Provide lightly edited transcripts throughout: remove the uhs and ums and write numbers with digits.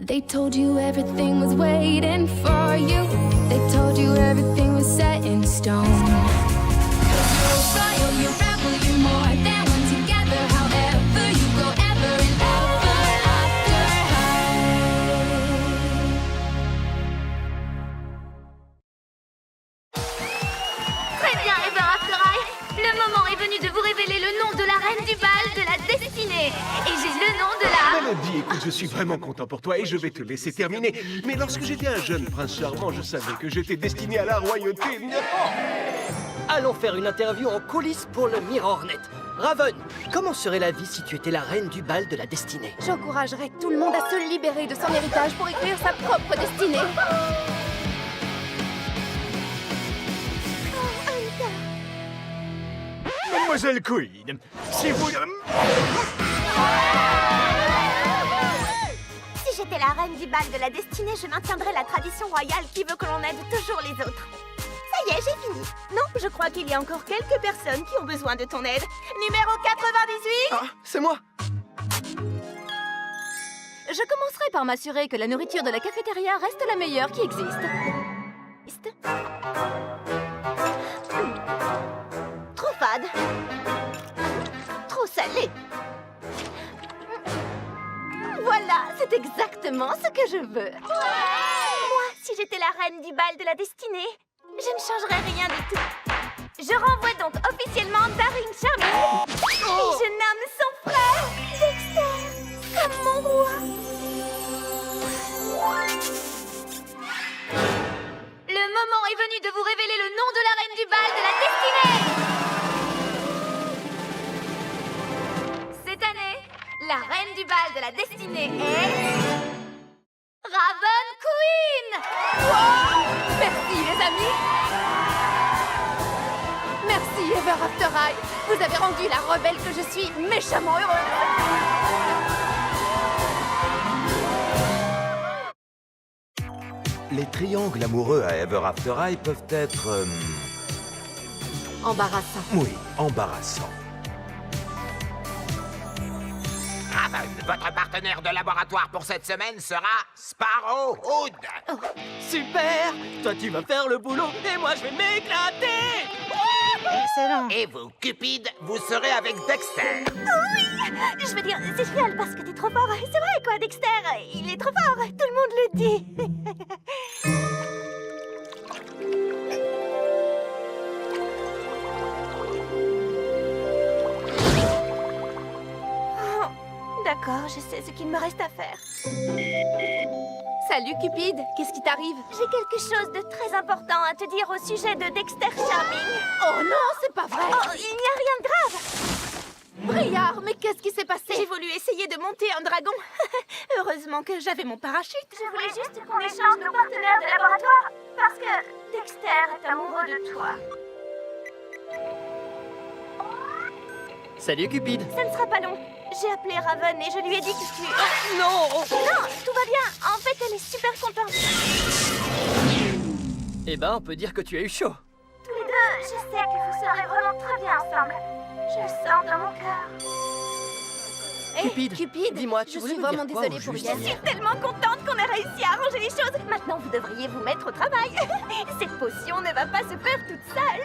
They told you everything was waiting for you. They told you everything was set in stone. 'Cause you're royal, you rebel, you're more than one together. However you go, ever and ever after high. Très bien, Ever After High. Le moment est venu de vous révéler le nom de la reine du bal de la destinée. Et j'ai le nom de la... Mélodie, écoute, je suis vraiment content pour toi et je vais te laisser terminer. Mais lorsque j'étais un jeune prince charmant, je savais que j'étais destiné à la royauté. Allons faire une interview en coulisses pour le Mirrornet. Raven, comment serait la vie si tu étais la reine du bal de la destinée? J'encouragerais tout le monde à se libérer de son héritage pour écrire sa propre destinée. Mademoiselle Queen, si vous... Si j'étais la reine du bal de la destinée, je maintiendrais la tradition royale qui veut que l'on aide toujours les autres. Ça y est, j'ai fini. Non, je crois qu'il y a encore quelques personnes qui ont besoin de ton aide. Numéro 98. Ah, c'est moi. Je commencerai par m'assurer que la nourriture de la cafétéria reste la meilleure qui existe. Trop fade. Trop salé. Voilà, c'est exactement ce que je veux. Moi, si j'étais la reine du bal de la destinée, je ne changerais rien du tout. Je renvoie donc officiellement Daring Charming. Et je nomme son frère, Dexter, comme mon roi. Le moment est venu de vous révéler le nom de la reine du bal de la destinée. Cette année, la reine du bal de la destinée est... Raven Queen. Wow! Merci les amis. Merci Ever After High. Vous avez rendu la rebelle que je suis méchamment heureuse. Les triangles amoureux à Ever After High peuvent être... Embarrassant. oui, embarrassants. Raven, votre partenaire de laboratoire pour cette semaine sera Sparrow Hood. Super. Toi, tu vas faire le boulot et moi, je vais m'éclater. Excellent. Et vous, Cupid, vous serez avec Dexter. Je veux dire, c'est génial parce que t'es trop fort. C'est vrai quoi, Dexter, il est trop fort. Tout le monde le dit. Oh, d'accord, je sais ce qu'il me reste à faire. Salut Cupid, qu'est-ce qui t'arrive? J'ai quelque chose de très important à te dire au sujet de Dexter Charming. Oh non, c'est pas vrai. Oh, il n'y a rien de grave. Briard, mais qu'est-ce qui s'est passé? J'ai voulu essayer de monter un dragon. Heureusement que j'avais mon parachute. Je voulais juste qu'on échange nos partenaires de laboratoire. Parce que Dexter est amoureux de toi. Salut, Cupid. Ça ne sera pas long. J'ai appelé Raven et je lui ai dit que tu... Non. Non, tout va bien. En fait, elle est super contente. Eh ben, on peut dire que tu as eu chaud. Tous les deux, je sais que vous serez vraiment très bien ensemble. Je le sens dans mon cœur. Cupid, dis-moi, tu je voulais suis me vraiment dire quoi, désolée au pour juste? hier. Je suis tellement contente qu'on ait réussi à arranger les choses. Maintenant, vous devriez vous mettre au travail. Cette potion ne va pas se faire toute seule.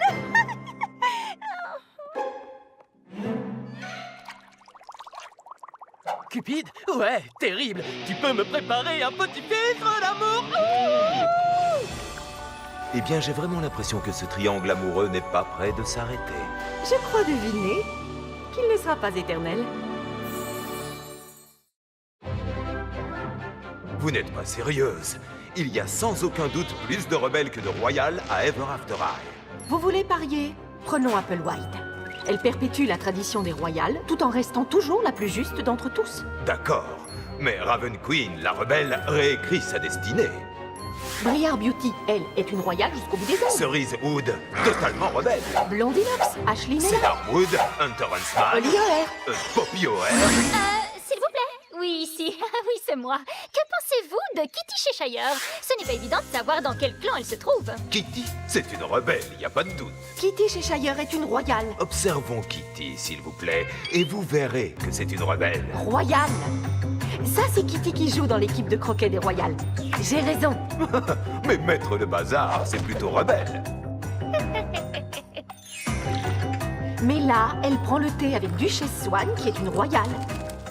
Cupid? Ouais, terrible. Tu peux me préparer un petit filtre d'amour? Eh bien, j'ai vraiment l'impression que ce triangle amoureux n'est pas prêt de s'arrêter. Je crois deviner qu'il ne sera pas éternel. Vous n'êtes pas sérieuse. Il y a sans aucun doute plus de rebelles que de royales à Ever After High. Vous voulez parier? Prenons Applewhite. Elle perpétue la tradition des royales tout en restant toujours la plus juste d'entre tous. D'accord, mais Raven Queen, la rebelle, réécrit sa destinée. Briar Beauty, elle, est une royale jusqu'au bout des ongles. Cerise Wood, totalement rebelle. Blondinox, Ashley Nella, Cedar Wood, Hunter Huntsman, Ollie O'Hare. Poppy O'Hare. S'il vous plaît. Oui, ici. Oui, c'est moi. Que pensez-vous de Kitty Cheshire? Ce n'est pas évident de savoir dans quel clan elle se trouve. Kitty, c'est une rebelle, il n'y a pas de doute. Kitty Cheshire est une royale. Observons Kitty, s'il vous plaît, et vous verrez que c'est une rebelle. Royale. Ça, c'est Kitty qui joue dans l'équipe de croquet des Royales. J'ai raison. Mais maître de bazar, c'est plutôt rebelle. Mais là, elle prend le thé avec Duchesse Swan, qui est une royale.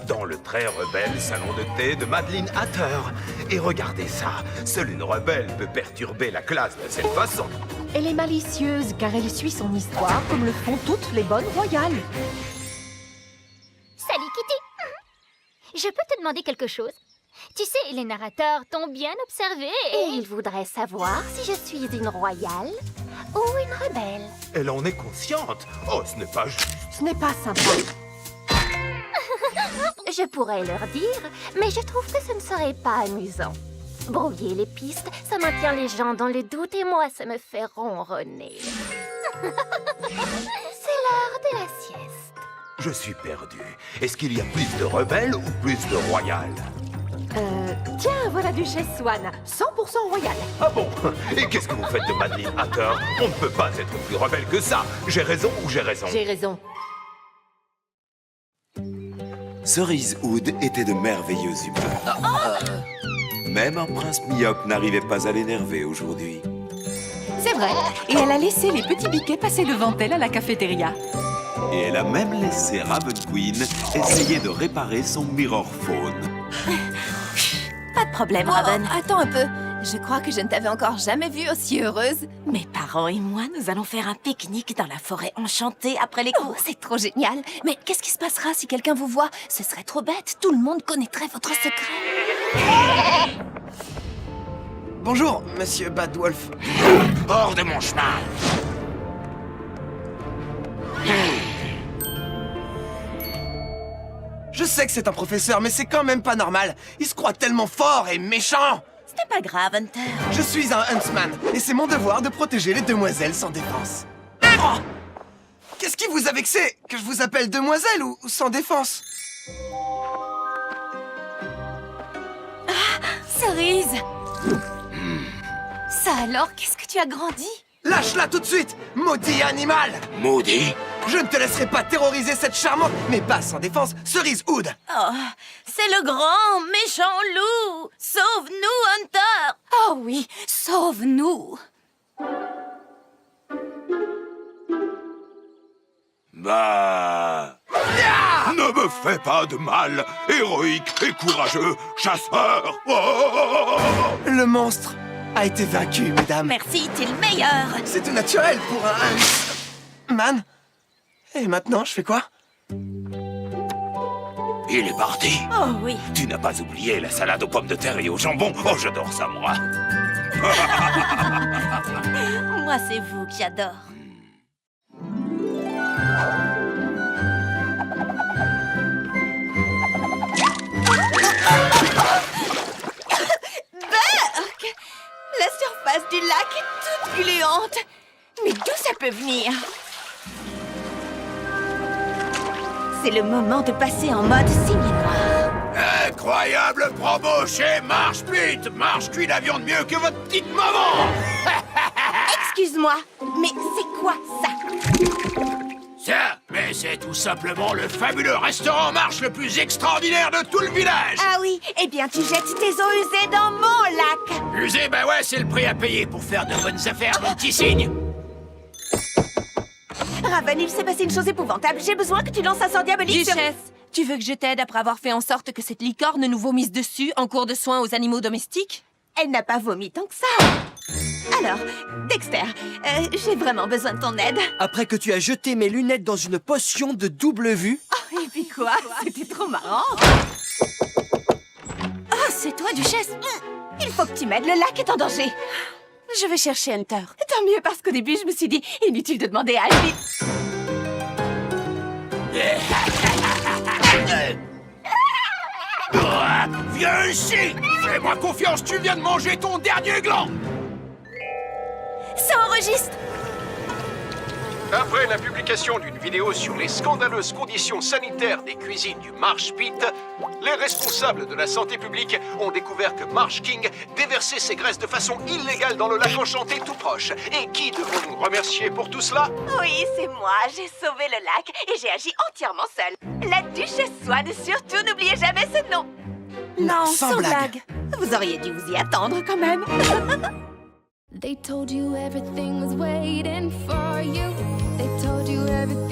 Dans le très rebelle salon de thé de Madeleine Hatter. Et regardez ça, seule une rebelle peut perturber la classe de cette façon. Elle est malicieuse, car elle suit son histoire comme le font toutes les bonnes royales. Salut Kitty. Je peux te demander quelque chose? Tu sais, les narrateurs t'ont bien observé Et il voudrait savoir si je suis une royale ou une rebelle. Elle en est consciente. Oh, ce n'est pas juste. Ce n'est pas sympa. Je pourrais leur dire, mais je trouve que ce ne serait pas amusant. Brouiller les pistes, ça maintient les gens dans le doute et moi, ça me fait ronronner. C'est l'heure de la sieste. Je suis perdu. Est-ce qu'il y a plus de rebelles ou plus de royales? Tiens, voilà Duchesse Swan, 100% royale. Ah bon? Et qu'est-ce que vous faites de Madeleine Hatter? On ne peut pas être plus rebelle que ça. J'ai raison ou j'ai raison? J'ai raison. Cerise Hood était de merveilleuse humeur. Même un prince myope n'arrivait pas à l'énerver aujourd'hui. C'est vrai. Et elle a laissé les petits biquets passer devant elle à la cafétéria. Et elle a même laissé Raven Queen essayer de réparer son mirror phone. Pas de problème, Raven. Attends un peu. Je crois que je ne t'avais encore jamais vue aussi heureuse. Mes parents et moi, nous allons faire un pique-nique dans la forêt enchantée après les cours. C'est trop génial. Mais qu'est-ce qui se passera si quelqu'un vous voit? Ce serait trop bête. Tout le monde connaîtrait votre secret. Bonjour, monsieur Badwolf. Hors de mon chemin. Je sais que c'est un professeur, mais c'est quand même pas normal. Il se croit tellement fort et méchant. C'est pas grave, Hunter. Je suis un huntsman, et c'est mon devoir de protéger les demoiselles sans défense. Oh, qu'est-ce qui vous a vexé? Que je vous appelle demoiselle ou sans défense? Cerise. Ça alors, qu'est-ce que tu as grandi? Lâche-la tout de suite, maudit animal! Maudit. Je ne te laisserai pas terroriser cette charmante, mais pas sans défense, Cerise Hood! Oh, c'est le grand, méchant loup! Sauve-nous, Hunter! Oh oui, sauve-nous! Bah... Ne me fais pas de mal, héroïque et courageux chasseur. Oh, Le monstre a été vaincu, mesdames. Merci, t'es le meilleur! C'est tout naturel pour un man. Et maintenant, je fais quoi? il est parti. Oh oui. Tu n'as pas oublié la salade aux pommes de terre et au jambon? Oh, j'adore ça, moi. Moi, c'est vous qui adore. Burk! La surface du lac est toute gluante. Mais d'où ça peut venir? C'est le moment de passer en mode signe noir. Incroyable promo chez Marche Pute. Marche cuit la viande mieux que votre petite maman. Excuse-moi, mais c'est quoi ça? Ça, mais c'est tout simplement le fabuleux restaurant Marche le plus extraordinaire de tout le village. Ah oui, eh bien tu jettes tes eaux usées dans mon lac. Usé, bah ouais, c'est le prix à payer pour faire de bonnes affaires, mon petit cygne. Raven, il s'est passé une chose épouvantable. J'ai besoin que tu lances un sort diabolique sur... Duchesse, tu veux que je t'aide après avoir fait en sorte que cette licorne nous vomisse dessus en cours de soins aux animaux domestiques? Elle n'a pas vomi tant que ça. Alors, Dexter, j'ai vraiment besoin de ton aide. Après que tu as jeté mes lunettes dans une potion de double vue... Oh, et puis quoi? C'était trop marrant. Ah, c'est toi, Duchesse. Il faut que tu m'aides, le lac est en danger. Je vais chercher Hunter. Tant mieux, parce qu'au début, je me suis dit, inutile de demander à Alvin. Viens ici. Fais-moi confiance, tu viens de manger ton dernier gland. Ça enregistre. Après la publication d'une vidéo sur les scandaleuses conditions sanitaires des cuisines du Marsh Pit, les responsables de la santé publique ont découvert que Marsh King déversait ses graisses de façon illégale dans le lac enchanté tout proche. Et qui devons-nous remercier pour tout cela? Oui, c'est moi. J'ai sauvé le lac et j'ai agi entièrement seule. La Duchesse Swan, surtout, n'oubliez jamais ce nom. Non, sans sans blague. blague. Vous auriez dû vous y attendre quand même. They told you everything was waiting for you. They told you everything